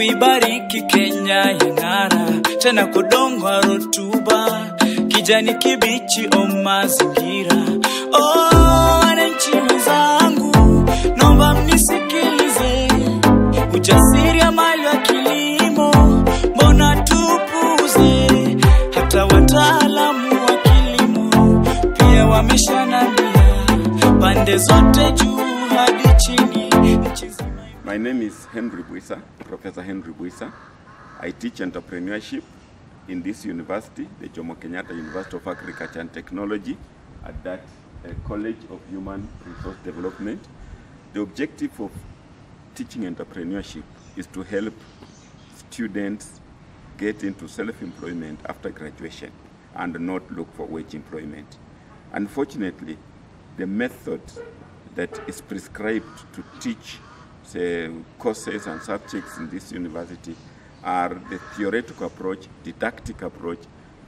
umeibariki Kenya yang'ara, tena kudongwa rotuba, kijani kibichi o mazingira. Wananchi wenzangu, naomba mnisikilize, ujasiri ya mali wa kilimo, mbona tupuze? Hata wataalamu wa kilimo pia wameshanambia, pande zote juu hadi chini. My name is Henry Buisa, Professor Henry Buisa. I teach entrepreneurship in this university, the Jomo Kenyatta University of Agriculture and Technology, at that College of Human Resource Development. The objective of teaching entrepreneurship is to help students get into self-employment after graduation and not look for wage employment. Unfortunately, the method that is prescribed to teach courses and subjects in this university are the theoretical approach, didactic approach,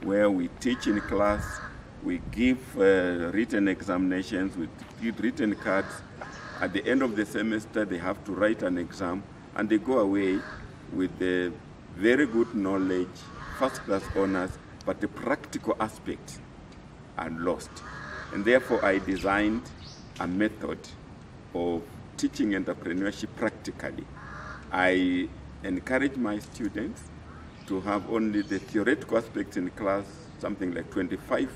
where we teach in class, we give written examinations, we give written cards. At the end of the semester, they have to write an exam, and they go away with the very good knowledge, first-class honors, but the practical aspects are lost. And therefore, I designed a method of teaching entrepreneurship practically. I encourage my students to have only the theoretical aspects in class, something like 25%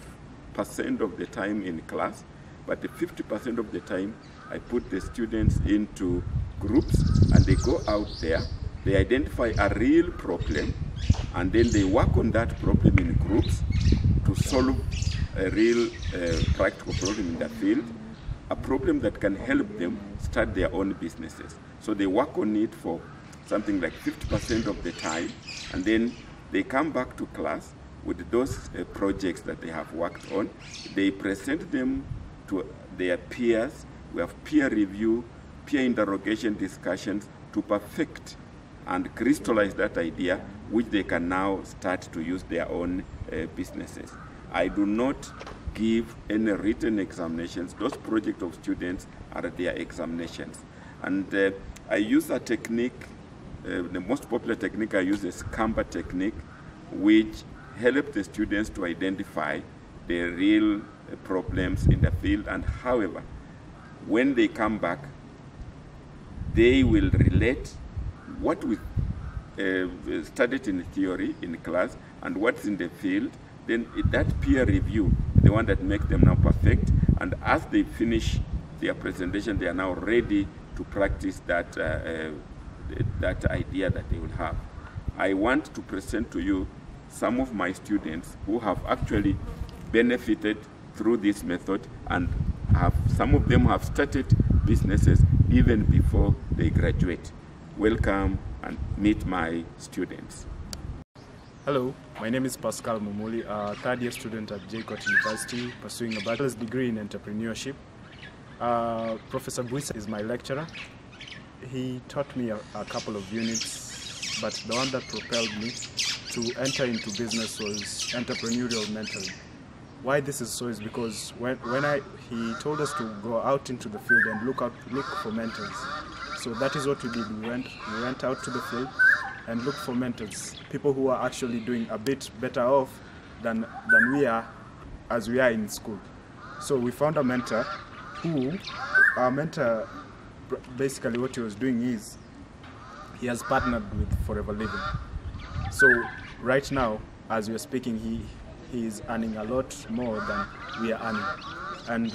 of the time in class, but the 50% of the time I put the students into groups, and they go out there, they identify a real problem, and then they work on that problem in groups to solve a real practical problem in the field, a problem that can help them start their own businesses. So they work on it for something like 50% of the time, and then they come back to class with those projects that they have worked on. They present them to their peers. We have peer review, peer interrogation discussions to perfect and crystallize that idea, which they can now start to use their own businesses. I do not give any written examinations. Those projects of students are their examinations. And I use a technique, the most popular technique I use is Canva technique, which helps the students to identify the real problems in the field. And however, when they come back, they will relate what we studied in theory in class and what's in the field. Then that peer review, the one that makes them now perfect, and as they finish their presentation, they are now ready to practice that, that idea that they will have. I want to present to you some of my students who have actually benefited through this method, and some of them have started businesses even before they graduate. Welcome and meet my students. Hello, my name is Pascal Mumuli, a third-year student at JCOT University, pursuing a bachelor's degree in entrepreneurship. Professor Buisa is my lecturer. He taught me a couple of units, but the one that propelled me to enter into business was entrepreneurial mentoring. Why this is so is because he told us to go out into the field and look for mentors. So that is what we did. We went out to the field and look for mentors, people who are actually doing a bit better off than we are as we are in school. So we found a mentor basically what he was doing is he has partnered with Forever Living. So right now, as we are speaking, he is earning a lot more than we are earning. And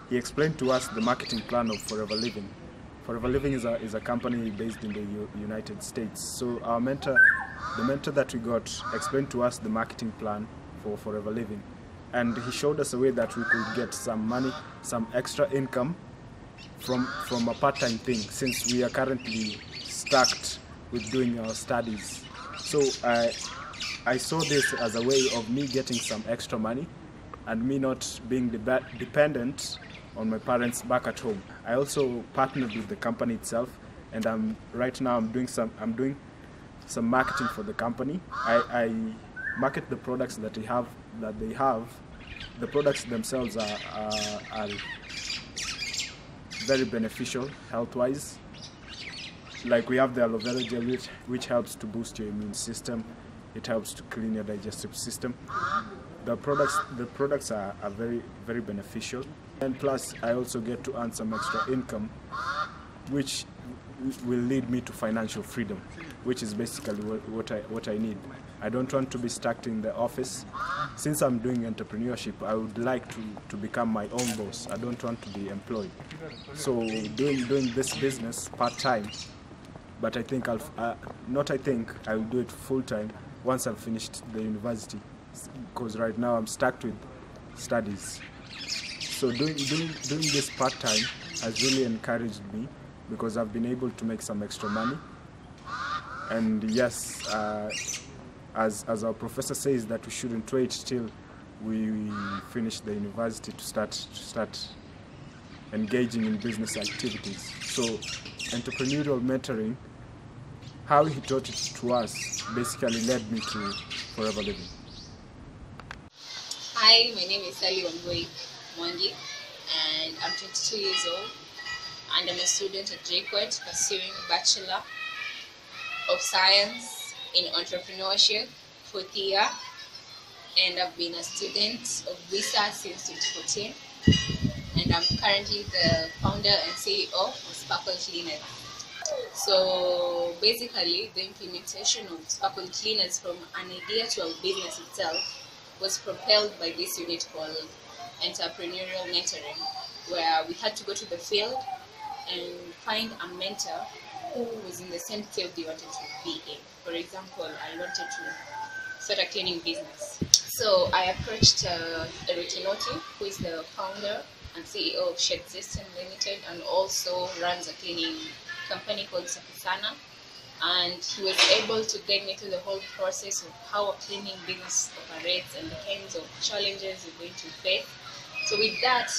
he explained to us the marketing plan of Forever Living. Forever Living is a company based in the United States. So the mentor that we got explained to us the marketing plan for Forever Living. And he showed us a way that we could get some money, some extra income from a part-time thing, since we are currently stuck with doing our studies. So I saw this as a way of me getting some extra money and me not being dependent on my parents back at home. I also partnered with the company itself, and right now I'm doing some marketing for the company. I market the products that they have. The products themselves are very beneficial health-wise. like we have the aloe vera gel, which helps to boost your immune system. It helps to clean your digestive system. The products are very, very beneficial. And plus, I also get to earn some extra income, which will lead me to financial freedom, which is basically what I need. I don't want to be stuck in the office. Since I'm doing entrepreneurship, I would like to become my own boss. I don't want to be employed. So doing this business part-time, but I think I will do it full-time once I've finished the university, because right now I'm stuck with studies. So doing this part-time has really encouraged me, because I've been able to make some extra money. And yes, as our professor says, that we shouldn't wait till we finish the university to start engaging in business activities. So entrepreneurial mentoring, how he taught it to us, basically led me to Forever Living. Hi, my name is Sally Wangoi Mwangi, and I'm 22 years old, and I'm a student at JQuat pursuing Bachelor of Science in Entrepreneurship, 4th year, and I've been a student of BWISA since 2014, and I'm currently the founder and CEO of Sparkle Cleaners. So basically, the implementation of Sparkle Cleaners from an idea to a business itself was propelled by this unit called Entrepreneurial Mentoring, where we had to go to the field and find a mentor who was in the same field we wanted to be in. For example, I wanted to start a cleaning business. So I approached Eritinoti, who is the founder and CEO of Shed System Limited, and also runs a cleaning company called Sapisana. And he was able to guide me through the whole process of how a cleaning business operates and the kinds of challenges you're going to face. So with that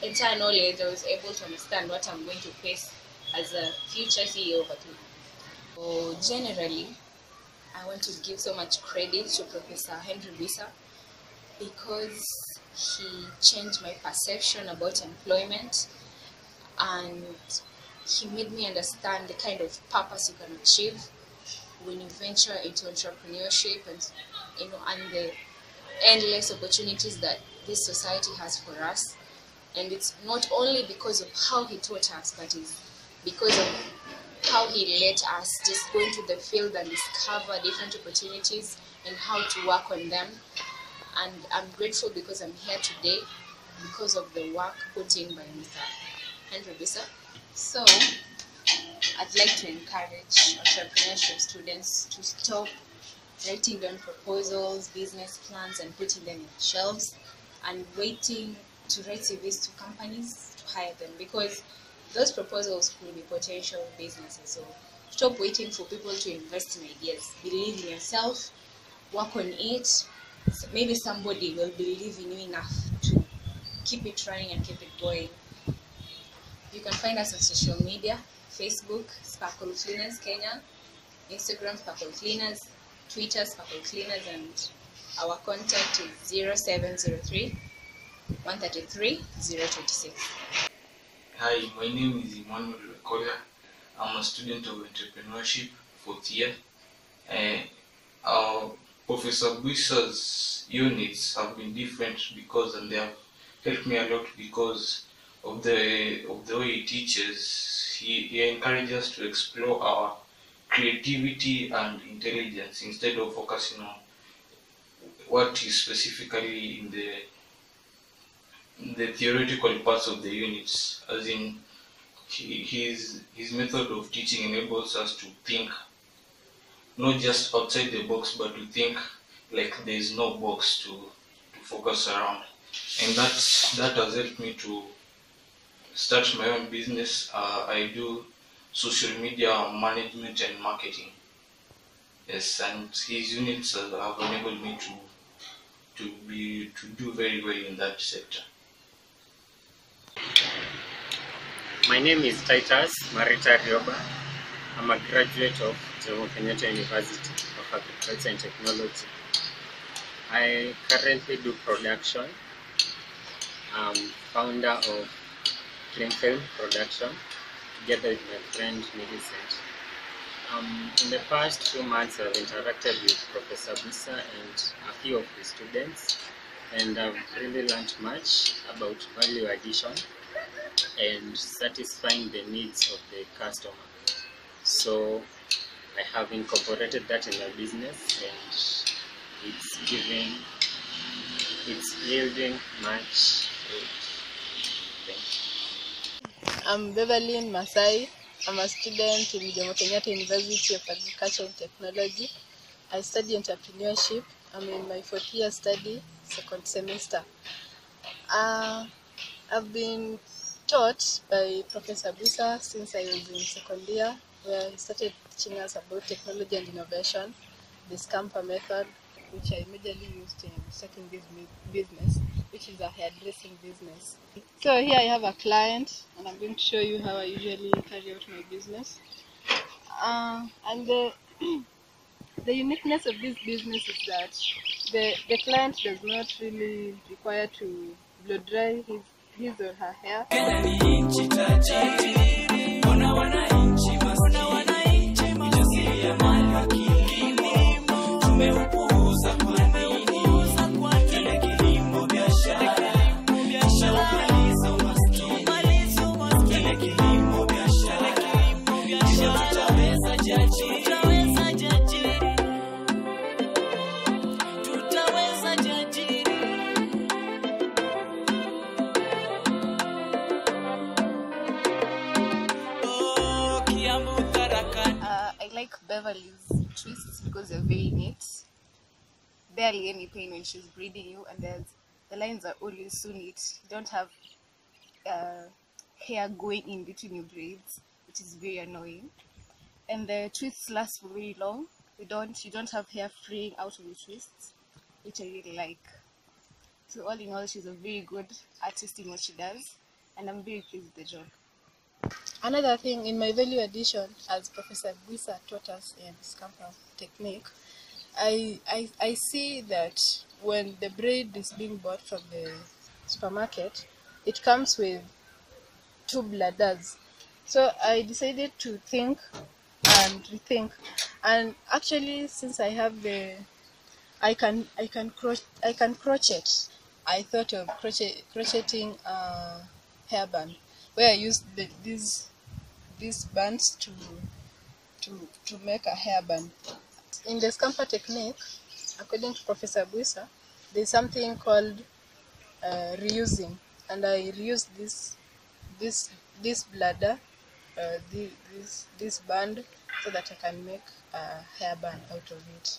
entire knowledge, I was able to understand what I'm going to face as a future CEO of a cleaning. So generally, I want to give so much credit to Professor Henry BWISA, because he changed my perception about employment, and he made me understand the kind of purpose you can achieve when you venture into entrepreneurship, and the endless opportunities that this society has for us. And it's not only because of how he taught us, but it's because of how he let us just go into the field and discover different opportunities and how to work on them. And I'm grateful because I'm here today because of the work put in by Mr. Henry BWISA. So I'd like to encourage entrepreneurship students to stop writing down proposals, business plans, and putting them in shelves, and waiting to write CVs to companies to hire them, because those proposals could be potential businesses. So stop waiting for people to invest in ideas. Believe in yourself, work on it. So maybe somebody will believe in you enough to keep it running and keep it going. You can find us on social media: Facebook, Sparkle Cleaners Kenya, Instagram, Sparkle Cleaners, Twitter, Sparkle Cleaners, and our contact is 0703 133 026. Hi, my name is Emmanuel Rekoya. I'm a student of entrepreneurship, 4th year. Professor BWISA's units have been different and they have helped me a lot because of the way he teaches. He encourages us to explore our creativity and intelligence instead of focusing on what is specifically in the theoretical parts of the units. As in, his method of teaching enables us to think not just outside the box, but to think like there is no box to focus around. And that has helped me to start my own business. I do social media management and marketing. Yes, and his units have enabled me to do very well in that sector. My name is Titus Marita Rioba. I'm a graduate of Jomo Kenyatta University of Agriculture and Technology. I currently do production. I'm founder of Clean Film Production, together with my friend Millicent. In the past few months, I've interacted with Professor BWISA and a few of the students, and I've really learned much about value addition and satisfying the needs of the customer. So I have incorporated that in my business, and it's yielding much fruit. Thank you. I'm Beverly Masai. I'm a student in Jomo University of Agriculture and Technology. I study entrepreneurship. I'm in my 4th year study, 2nd semester. I've been taught by Professor BWISA since I was in 2nd year, where he started teaching us about technology and innovation, the Scamper method, which I majorly used in starting this business, which is a hairdressing business. So here I have a client, and I'm going to show you how I usually carry out my business. And the uniqueness of this business is that the client does not really require to blow dry his or her hair. I like Beverly's twists because they're very neat. Barely any pain when she's braiding you, and the lines are always so neat. You don't have hair going in between your braids, which is very annoying. And the twists last for very long. You don't have hair fraying out of the twists, which I really like. So all in all, she's a very good artist in what she does, and I'm very pleased with the job. Another thing in my value addition, as Professor BWISA taught us in Scamper technique, I see that when the braid is being bought from the supermarket, it comes with 2 bladders. So I decided to think and rethink, and actually, since I have I can crochet. I thought of crocheting a hairband, where I used these bands to make a hairband. In the Scamper technique, according to Professor BWISA, there's something called reusing, and I reused this bladder, this band, so that I can make a hairband out of it,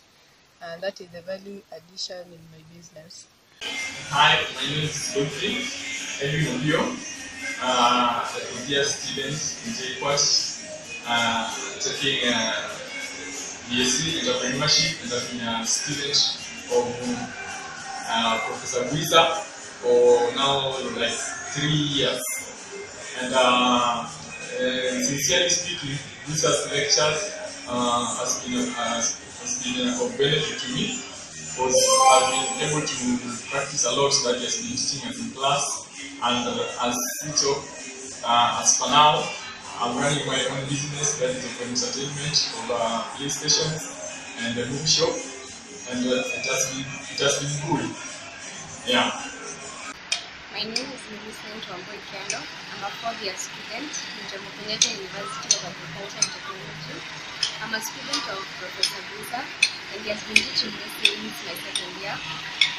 and that is the value addition in my business. Hi, my name is Godfrey Edwin, a dear student in JQuat, taking BSc Entrepreneurship, and I've been a student of Professor BWISA for now like 3 years. And sincerely speaking, BWISA's lectures has been of benefit to me, because I've been able to practice a lot that he has been teaching us in class. And as for now, I'm running my own business that is of entertainment, of PlayStations and a movie shop, and it has been good. Yeah. My name is Millicent Wamboikiano. I'm a 4th year student in Jomo University of Agriculture and Technology. I'm a student of Professor BWISA, and he has been teaching me since my 2nd year.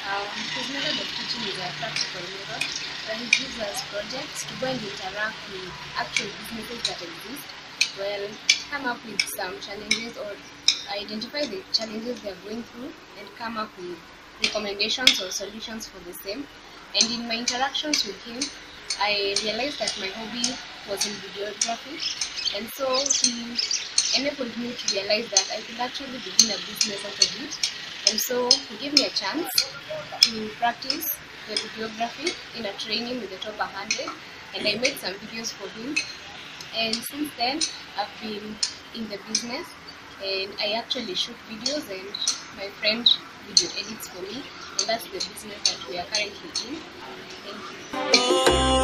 His method of teaching is a practical method, where he gives us projects to go and interact with actual businesses that exist, well, come up with some challenges or identify the challenges they are going through and come up with recommendations or solutions for the same. And in my interactions with him, I realized that my hobby was in videography, and so he enabled me to realize that I could actually begin a business out of it. And so he gave me a chance to practice the videography in a training with the top 100, and I made some videos for him. And since then, I've been in the business, and I actually shoot videos, and my friend video edits for me, and that's the business that we are currently in. Thank you.